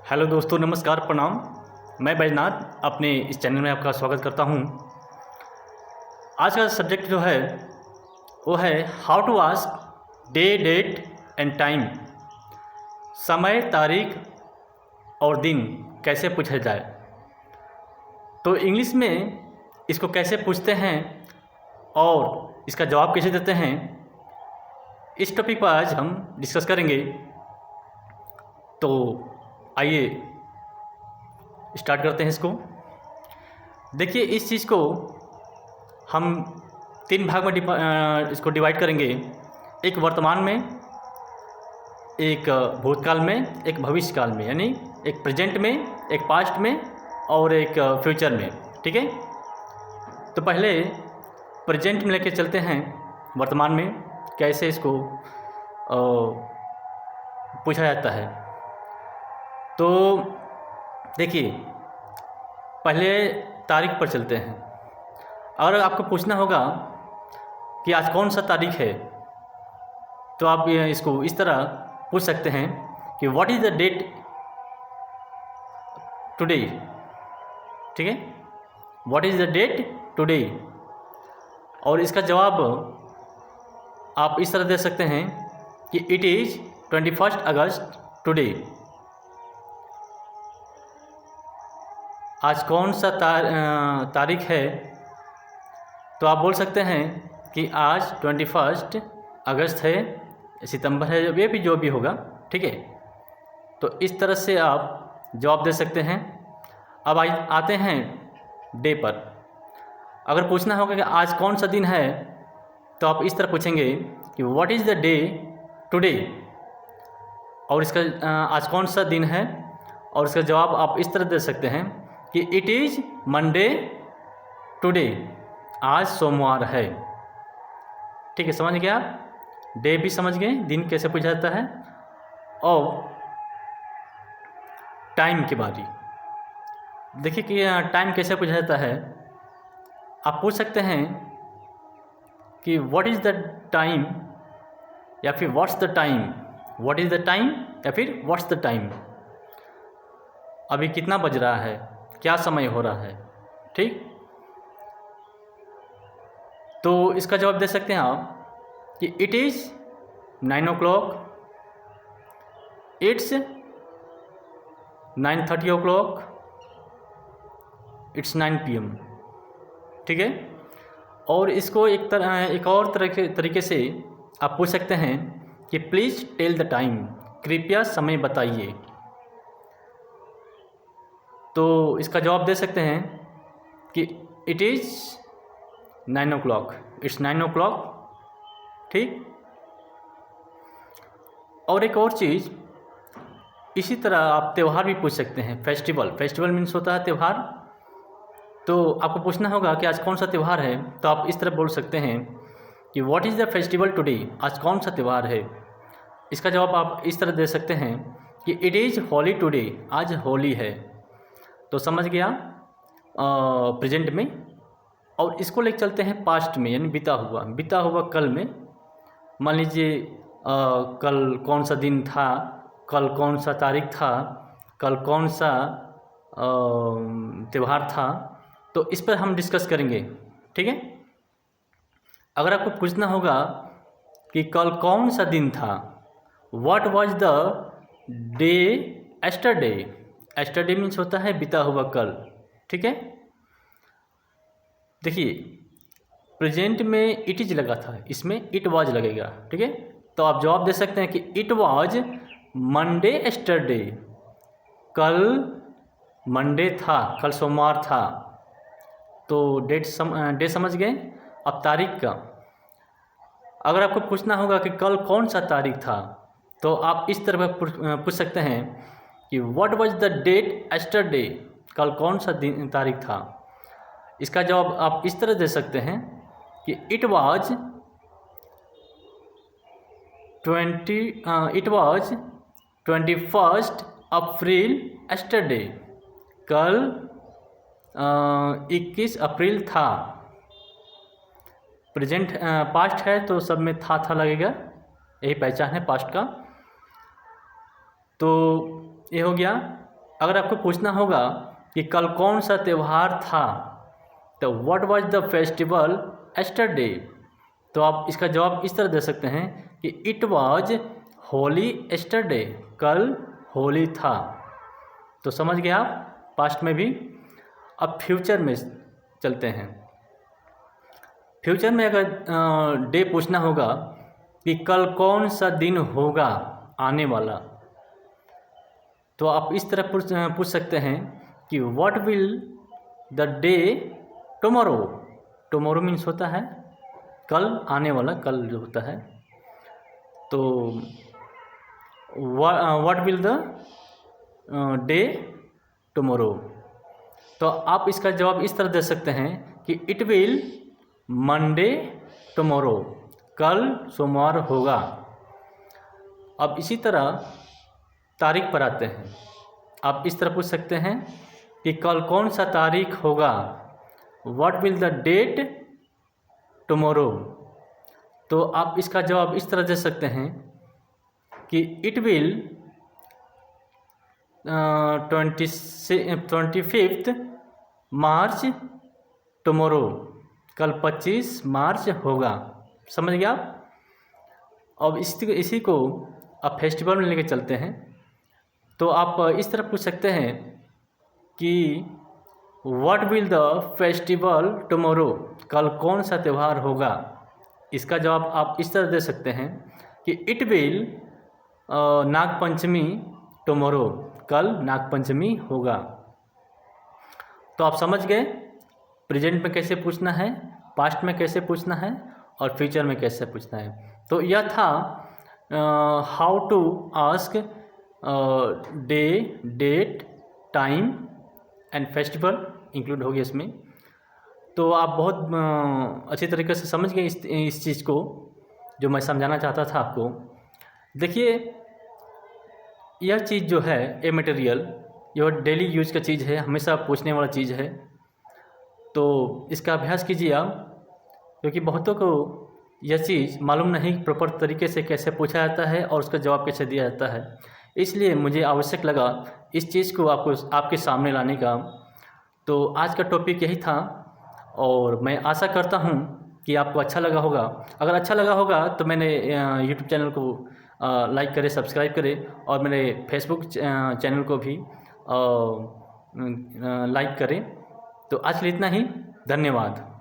Hello दोस्तों, नमस्कार, प्रणाम। मैं बैजनाथ अपने इस चैनल में आपका स्वागत करता हूं। आज का सब्जेक्ट जो है वो है how to ask day, date and time. समय, तारीख और दिन कैसे पूछा जाए। तो इंग्लिश में इसको कैसे पूछते हैं और इसका जवाब कैसे देते हैं, इस टॉपिक पर आज हम डिस्कस करेंगे। तो आइए स्टार्ट करते हैं इसको। देखिए, इस चीज़ को हम 3 भाग में इसको डिवाइड करेंगे। एक वर्तमान में, एक भूतकाल में, एक भविष्यकाल में, यानी एक प्रेजेंट में, एक पास्ट में और एक फ्यूचर में। ठीक है, तो पहले प्रेजेंट में लेके चलते हैं। वर्तमान में कैसे इसको पूछा जाता है। तो देखिए, पहले तारीख पर चलते हैं। अगर आपको पूछना होगा कि आज कौन सा तारीख है, तो आप इसको इस तरह पूछ सकते हैं कि what is the date today. ठीक है, what is the date today. और इसका जवाब आप इस तरह दे सकते हैं कि इट इज़ 21 अगस्त टुडे। आज कौन सा तारीख है, तो आप बोल सकते हैं कि आज 21 अगस्त है, सितंबर है, ये भी जो भी होगा। ठीक है, तो इस तरह से आप जवाब दे सकते हैं। अब आते हैं डे पर। अगर पूछना होगा कि आज कौन सा दिन है, तो आप इस तरह पूछेंगे कि what is the day today. और इसका आज कौन सा दिन है, और इसका जवाब आप इस तरह दे सकते हैं कि इट इज़ मंडे टुडे। आज सोमवार है। ठीक है, समझ गए आप। डे भी समझ गए, दिन कैसे पूछा जाता है। और टाइम की बारी देखिए कि टाइम कैसे पूछा जाता है। आप पूछ सकते हैं कि व्हाट इज़ द टाइम, या फिर what's the time. What is the time या फिर व्हाट्स द टाइम। अभी कितना बज रहा है, क्या समय हो रहा है। ठीक, तो इसका जवाब दे सकते हैं आप कि it is 9 o'clock, it's 9:30 o'clock, it's 9 PM। ठीक है, और इसको एक और तरीके से आप पूछ सकते हैं कि प्लीज़ टेल द टाइम। कृपया समय बताइए। तो इसका जवाब दे सकते हैं कि it is 9 o'clock, it's 9 o'clock। ठीक, और एक और चीज़, इसी तरह आप त्यौहार भी पूछ सकते हैं। फेस्टिवल मीन्स होता है त्यौहार। तो आपको पूछना होगा कि आज कौन सा त्यौहार है, तो आप इस तरह बोल सकते हैं कि what is the festival today. आज कौन सा त्यौहार है। इसका जवाब आप इस तरह दे सकते हैं कि इट इज़ होली टुडे। आज होली है। तो समझ गया प्रेजेंट में। और इसको लेकर चलते हैं पास्ट में, यानी बीता हुआ कल में। मान लीजिए कल कौन सा दिन था, कल कौन सा तारीख था, कल कौन सा त्यौहार था। तो इस पर हम डिस्कस करेंगे। ठीक है, अगर आपको पूछना होगा कि कल कौन सा दिन था, what was the day yesterday. Yesterday means होता है बीता हुआ कल। ठीक है, देखिए प्रेजेंट में इट इज़ लगा था, इसमें इट वाज लगेगा। ठीक है, तो आप जवाब दे सकते हैं कि इट वाज मंडे एस्टरडे। कल मंडे था, कल सोमवार था। तो डे समझ गए। अब तारीख का, अगर आपको पूछना होगा कि कल कौन सा तारीख था, तो आप इस तरह पूछ सकते हैं कि what was the date yesterday. कल कौन सा दिन तारीख था। इसका जवाब आप इस तरह दे सकते हैं कि इट वाज 21 अप्रैल एस्टरडे। कल 21 अप्रैल था। प्रेजेंट पास्ट है तो सब में था लगेगा, यही पहचान है पास्ट का। तो ये हो गया अगर आपको पूछना होगा कि कल कौन सा त्यौहार था, तो what was the festival yesterday, तो आप इसका जवाब इस तरह दे सकते हैं कि इट वाज होली एस्टरडे, कल होली था। तो समझ गए आप पास्ट में भी। अब फ्यूचर में चलते हैं। फ्यूचर में अगर डे पूछना होगा कि कल कौन सा दिन होगा आने वाला, तो आप इस तरह पूछ सकते हैं कि what will the day tomorrow. Tomorrow means होता है कल, आने वाला, कल जो होता है। तो what will the day tomorrow, तो आप इसका जवाब इस तरह दे सकते हैं कि इट विल मंडे टुमारो, कल सोमवार होगा। अब इसी तरह तारीख पर आते हैं। आप इस तरह पूछ सकते हैं कि कल कौन सा तारीख होगा, what will the date tomorrow, तो आप इसका जवाब इस तरह दे सकते हैं कि इट विल 25 मार्च टुमारो, कल 25 मार्च होगा। समझ गया आप। अब इसी को अब फेस्टिवल में लेके चलते हैं। तो आप इस तरह पूछ सकते हैं कि what will the festival tomorrow, कल कौन सा त्यौहार होगा। इसका जवाब आप इस तरह दे सकते हैं कि इट विल नागपंचमी टुमारो, कल नागपंचमी होगा। तो आप समझ गए प्रेजेंट में कैसे पूछना है, पास्ट में कैसे पूछना है और फ्यूचर में कैसे पूछना है। तो यह था how to ask day, date, time and festival include हो गया इसमें। तो आप बहुत अच्छी तरीके से समझ गए इस चीज़ को जो मैं समझाना चाहता था आपको। देखिए यह चीज़ जो है ए मटेरियल, यह डेली यूज का चीज़ है, हमेशा पूछने वाला चीज़ है। तो इसका अभ्यास कीजिए आप, क्योंकि बहुतों को यह चीज़ मालूम नहीं प्रॉपर तरीके से कैसे पूछा जाता है और उसका जवाब कैसे दिया जाता है। इसलिए मुझे आवश्यक लगा इस चीज़ को आपके सामने लाने का। तो आज का टॉपिक यही था और मैं आशा करता हूँ कि आपको अच्छा लगा होगा। अगर अच्छा लगा होगा तो मैंने यूट्यूब चैनल को लाइक करें, सब्सक्राइब करें और मेरे फेसबुक चैनल को भी लाइक करें। तो आज के लिए इतना ही, धन्यवाद।